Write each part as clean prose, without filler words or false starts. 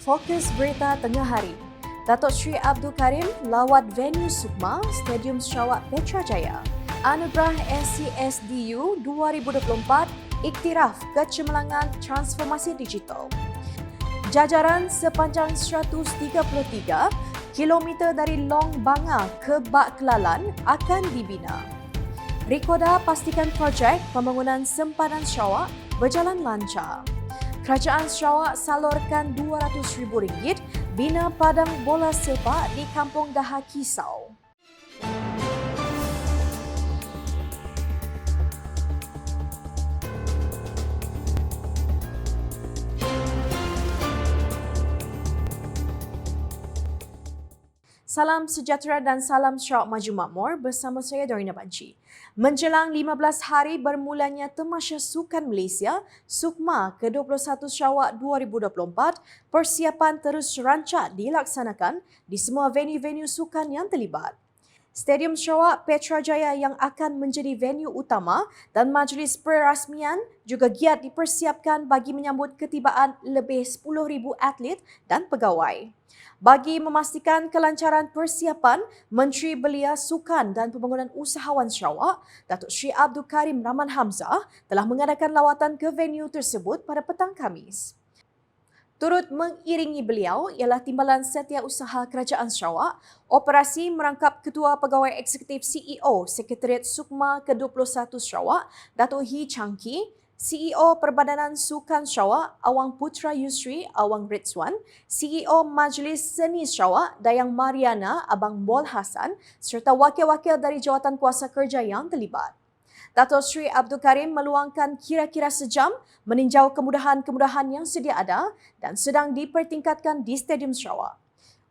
Fokus Berita Tengah Hari. Datuk Sri Abdul Karim lawat venue Sukma, Stadium Sarawak Petrajaya. Anugerah SCSDU 2024 iktiraf kecemerlangan transformasi digital. Jajaran sepanjang 133 km dari Long Banga ke Bak Kelalan akan dibina. Rikoda pastikan projek pembangunan sempadan Sarawak berjalan lancar. Kerajaan Sarawak salurkan RM200,000 bina padang bola sepak di Kampung Daha Kisau. Salam sejahtera dan salam Sarawak Maju Makmur bersama saya Dorina Banci. Menjelang 15 hari bermulanya Tamasya Sukan Malaysia, Sukma ke-21 Sarawak 2024, persiapan terus rancak dilaksanakan di semua venue-venue sukan yang terlibat. Stadium Sarawak Petrajaya yang akan menjadi venue utama dan majlis perasmian juga giat dipersiapkan bagi menyambut ketibaan lebih 10,000 atlet dan pegawai. Bagi memastikan kelancaran persiapan, Menteri Belia Sukan dan Pembangunan Usahawan Sarawak, Datuk Sri Abdul Karim Rahman Hamzah telah mengadakan lawatan ke venue tersebut pada petang Khamis. Turut mengiringi beliau ialah Timbalan Setiausaha Kerajaan Sarawak, operasi merangkap Ketua Pegawai Eksekutif CEO Sekretariat Sukma ke-21 Sarawak, Datuk Hee Changki, CEO Perbadanan Sukan Sarawak, Awang Putra Yusri, Awang Rizwan, CEO Majlis Seni Sarawak, Dayang Mariana, Abang Bol Hassan, serta wakil-wakil dari jawatan kuasa kerja yang terlibat. Datuk Sri Abdul Karim meluangkan kira-kira sejam meninjau kemudahan-kemudahan yang sedia ada dan sedang dipertingkatkan di Stadium Sarawak.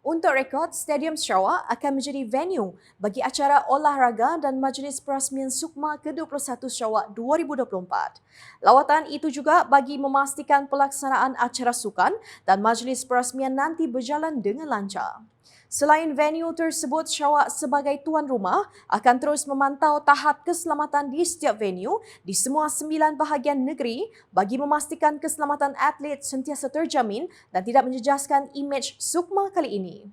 Untuk rekod, Stadium Sarawak akan menjadi venue bagi acara olahraga dan majlis perasmian Sukma ke-21 Sarawak 2024. Lawatan itu juga bagi memastikan pelaksanaan acara sukan dan majlis perasmian nanti berjalan dengan lancar. Selain venue tersebut, Sarawak sebagai tuan rumah akan terus memantau tahap keselamatan di setiap venue di semua 9 bahagian negeri bagi memastikan keselamatan atlet sentiasa terjamin dan tidak menjejaskan imej Sukma kali ini.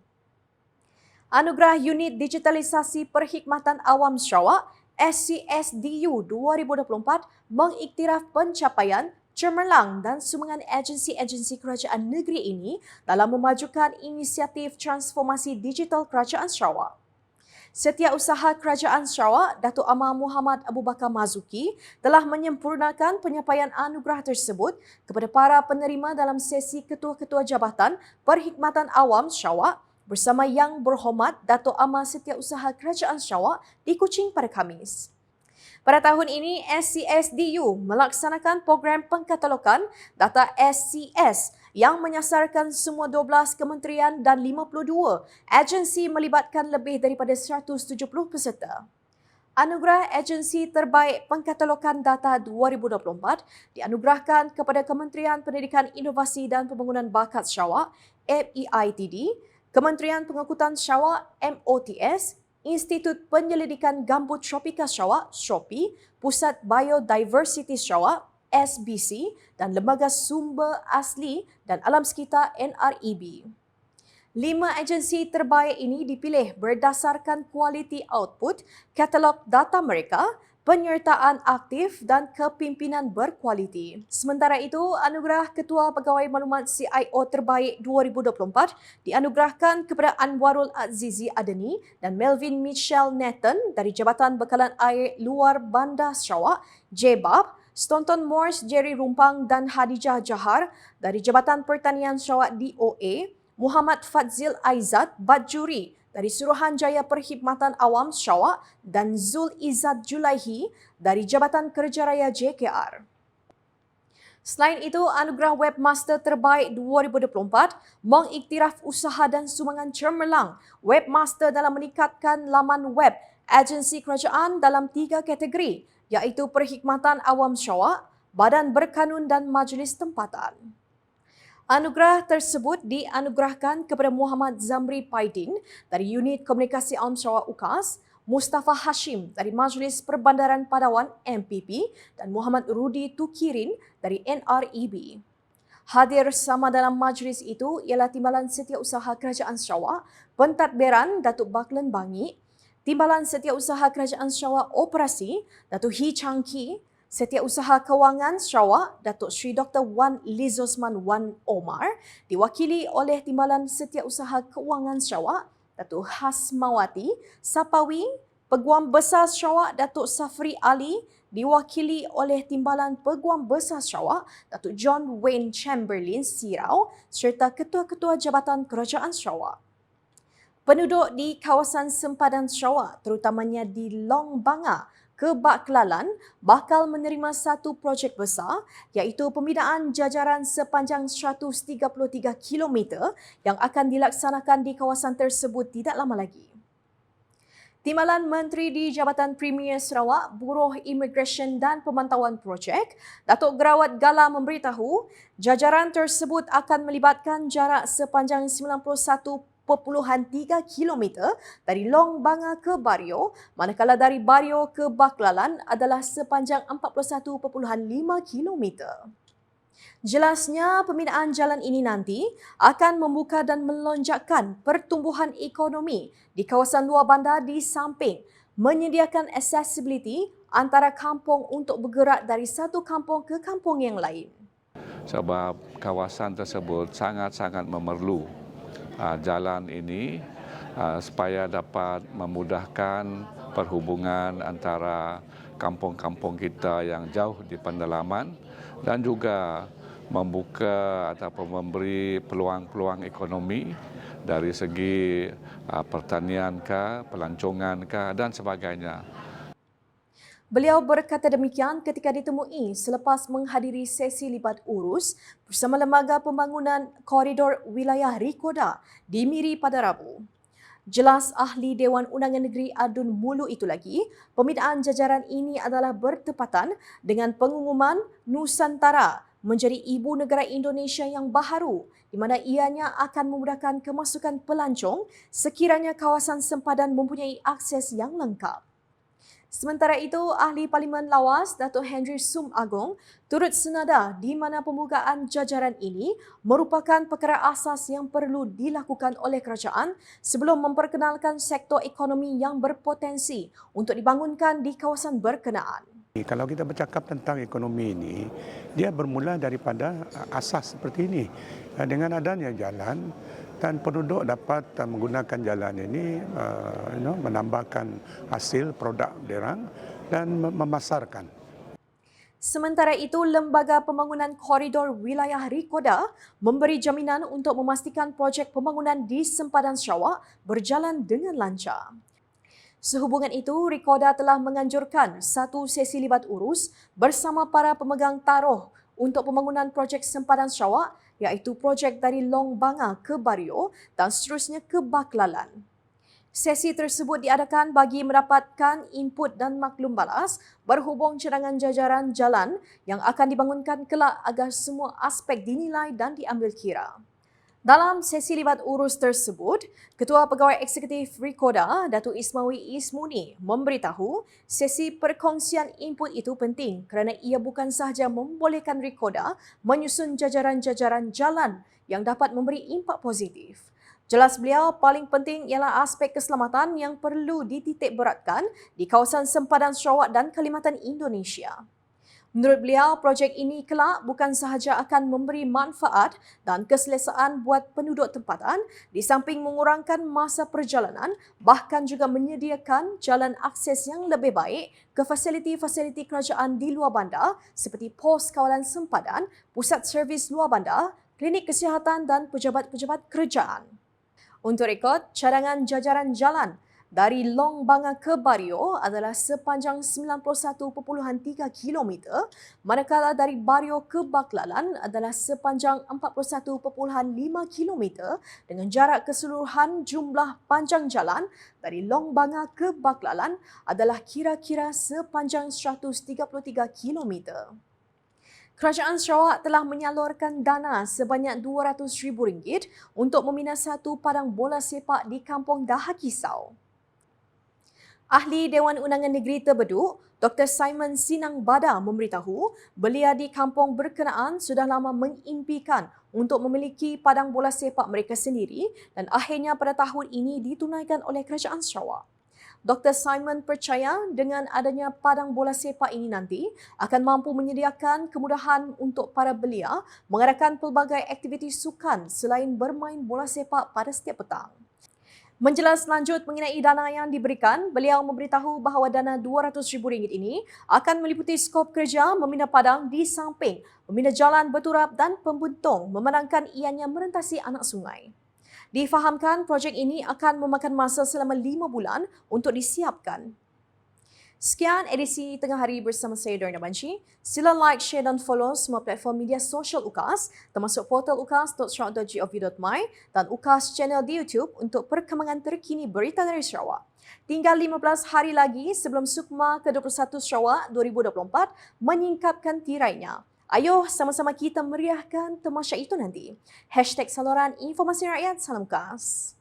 Anugerah Unit Digitalisasi Perkhidmatan Awam Sarawak SCSDU 2024 mengiktiraf pencapaian cemerlang dan sumbangan agensi-agensi kerajaan negeri ini dalam memajukan inisiatif transformasi digital Kerajaan Sarawak. Setiausaha Kerajaan Sarawak, Datuk Amar Muhammad Abu Bakar Mazuki telah menyempurnakan penyampaian anugerah tersebut kepada para penerima dalam sesi Ketua-Ketua Jabatan Perkhidmatan Awam Sarawak bersama Yang Berhormat Datuk Amar Setiausaha Kerajaan Sarawak di Kuching pada Khamis. Pada tahun ini, SCSDU melaksanakan program pengkatalogan data SCS yang menyasarkan semua 12 kementerian dan 52 agensi melibatkan lebih daripada 170 peserta. Anugerah Agensi Terbaik Pengkatalogan Data 2024 dianugerahkan kepada Kementerian Pendidikan Inovasi dan Pembangunan Bakat Sarawak (MEITD), Kementerian Pengangkutan Sarawak (MOTS), Institut Penyelidikan Gambut Tropika Sarawak (SHOPI), Pusat Biodiversity Sarawak (SBC) dan Lembaga Sumber Asli dan Alam Sekitar NREB. 5 agensi terbaik ini dipilih berdasarkan kualiti output, katalog data mereka, penyertaan aktif dan kepimpinan berkualiti. Sementara itu, Anugerah Ketua Pegawai Maklumat CIO Terbaik 2024 dianugerahkan kepada Anwarul Azizi Adeni dan Melvin Michelle Nathan dari Jabatan Bekalan Air Luar Bandar Sarawak, JBAB, Staunton Morse Jerry Rumpang dan Hadijah Jahar dari Jabatan Pertanian Sarawak DOA, Muhammad Fadzil Aizat Badjuri dari Suruhanjaya Perkhidmatan Awam Sarawak dan Zul Izzat Julaihi dari Jabatan Kerja Raya JKR. Selain itu, Anugerah Webmaster Terbaik 2024 mengiktiraf usaha dan sumbangan cemerlang webmaster dalam meningkatkan laman web agensi kerajaan dalam 3 kategori iaitu Perkhidmatan Awam Sarawak, Badan Berkanun dan Majlis Tempatan. Anugerah tersebut dianugerahkan kepada Muhammad Zamri Paidin dari Unit Komunikasi Awam Sarawak UKAS, Mustafa Hashim dari Majlis Perbandaran Padawan MPP dan Muhammad Rudi Tukirin dari NREB. Hadir sama dalam majlis itu ialah Timbalan Setiausaha Kerajaan Sarawak, Pentadbiran Datuk Baklan Bangi, Timbalan Setiausaha Kerajaan Sarawak Operasi Datuk Hee Chang Kee, Setiausaha Kewangan Sarawak Datuk Sri Dr. Wan Lizosman Wan Omar, diwakili oleh Timbalan Setiausaha Kewangan Sarawak Datuk Hasmawati Sapawi, Peguam Besar Sarawak Datuk Safri Ali, diwakili oleh Timbalan Peguam Besar Sarawak Datuk John Wayne Chamberlain Sirau serta ketua-ketua Jabatan Kerajaan Sarawak. Penduduk di kawasan sempadan Sarawak terutamanya di Long Banga ke Bak Kelalan bakal menerima satu projek besar iaitu pembinaan jajaran sepanjang 133 km yang akan dilaksanakan di kawasan tersebut tidak lama lagi. Timbalan Menteri di Jabatan Premier Sarawak, Buruh Immigration dan Pemantauan Projek, Datuk Gerawat Gala memberitahu jajaran tersebut akan melibatkan jarak sepanjang 91.3 km dari Long Banga ke Bario, manakala dari Bario ke Baklalan adalah sepanjang 41.5 km. Jelasnya, pembinaan jalan ini nanti akan membuka dan melonjakkan pertumbuhan ekonomi di kawasan luar bandar di samping menyediakan accessibility antara kampung untuk bergerak dari satu kampung ke kampung yang lain. Sebab kawasan tersebut sangat-sangat memerlu jalan ini supaya dapat memudahkan perhubungan antara kampung-kampung kita yang jauh di pendalaman dan juga membuka ataupun memberi peluang-peluang ekonomi dari segi pertanian pelancongan dan sebagainya. Beliau berkata demikian ketika ditemui selepas menghadiri sesi libat urus bersama Lembaga Pembangunan Koridor Wilayah Rikoda di Miri pada Rabu. Jelas Ahli Dewan Undangan Negeri Adun Mulu itu lagi, pembinaan jajaran ini adalah bertepatan dengan pengumuman Nusantara menjadi ibu negara Indonesia yang baharu di mana ianya akan memudahkan kemasukan pelancong sekiranya kawasan sempadan mempunyai akses yang lengkap. Sementara itu, Ahli Parlimen Lawas Datuk Henry Sum Agong turut senada di mana pembukaan jajaran ini merupakan perkara asas yang perlu dilakukan oleh kerajaan sebelum memperkenalkan sektor ekonomi yang berpotensi untuk dibangunkan di kawasan berkenaan. Kalau kita bercakap tentang ekonomi ini, dia bermula daripada asas seperti ini. Dengan adanya jalan dan penduduk dapat menggunakan jalan ini menambahkan hasil produk dirang dan memasarkan. Sementara itu, Lembaga Pembangunan Koridor Wilayah Rikoda memberi jaminan untuk memastikan projek pembangunan di sempadan Sarawak berjalan dengan lancar. Sehubungan itu, Rikoda telah menganjurkan satu sesi libat urus bersama para pemegang taruh untuk pembangunan projek sempadan Sarawak iaitu projek dari Long Banga ke Bario dan seterusnya ke Baklalan. Sesi tersebut diadakan bagi mendapatkan input dan maklum balas berhubung cadangan jajaran jalan yang akan dibangunkan kelak agar semua aspek dinilai dan diambil kira. Dalam sesi libat urus tersebut, Ketua Pegawai Eksekutif Rikoda, Datuk Ismawi Ismuni, memberitahu sesi perkongsian input itu penting kerana ia bukan sahaja membolehkan Rikoda menyusun jajaran-jajaran jalan yang dapat memberi impak positif. Jelas beliau, paling penting ialah aspek keselamatan yang perlu dititik beratkan di kawasan sempadan Sarawak dan Kalimantan Indonesia. Menurut beliau, projek ini kelak bukan sahaja akan memberi manfaat dan keselesaan buat penduduk tempatan di samping mengurangkan masa perjalanan, bahkan juga menyediakan jalan akses yang lebih baik ke fasiliti-fasiliti kerajaan di luar bandar seperti pos kawalan sempadan, pusat servis luar bandar, klinik kesihatan dan pejabat-pejabat kerajaan. Untuk rekod, cadangan jajaran jalan dari Long Banga ke Bario adalah sepanjang 91.3 km, manakala dari Bario ke Baklalan adalah sepanjang 41.5 km dengan jarak keseluruhan jumlah panjang jalan dari Long Banga ke Baklalan adalah kira-kira sepanjang 133 km. Kerajaan Sarawak telah menyalurkan dana sebanyak RM200,000 untuk membina satu padang bola sepak di Kampung Dahakisau. Ahli Dewan Undangan Negeri Terbeduk, Dr. Simon Sinang Bada memberitahu belia di kampung berkenaan sudah lama mengimpikan untuk memiliki padang bola sepak mereka sendiri dan akhirnya pada tahun ini ditunaikan oleh Kerajaan Sarawak. Dr. Simon percaya dengan adanya padang bola sepak ini nanti akan mampu menyediakan kemudahan untuk para belia mengadakan pelbagai aktiviti sukan selain bermain bola sepak pada setiap petang. Menjelas lanjut mengenai dana yang diberikan, beliau memberitahu bahawa dana RM200,000 ini akan meliputi skop kerja membina padang di samping, membina jalan berturap dan pembuntung memandangkan ianya merentasi anak sungai. Difahamkan projek ini akan memakan masa selama 5 bulan untuk disiapkan. Sekian edisi Tengah Hari bersama saya Dorina Banci. Sila like, share dan follow semua platform media sosial UKAS termasuk portal ukas.sarawak.gov.my dan UKAS channel di YouTube untuk perkembangan terkini berita dari Sarawak. Tinggal 15 hari lagi sebelum Sukma ke-21 Sarawak 2024 menyingkapkan tirainya. Ayo sama-sama kita meriahkan tamasya itu nanti. #Saluran Informasi Rakyat Salam UKAS.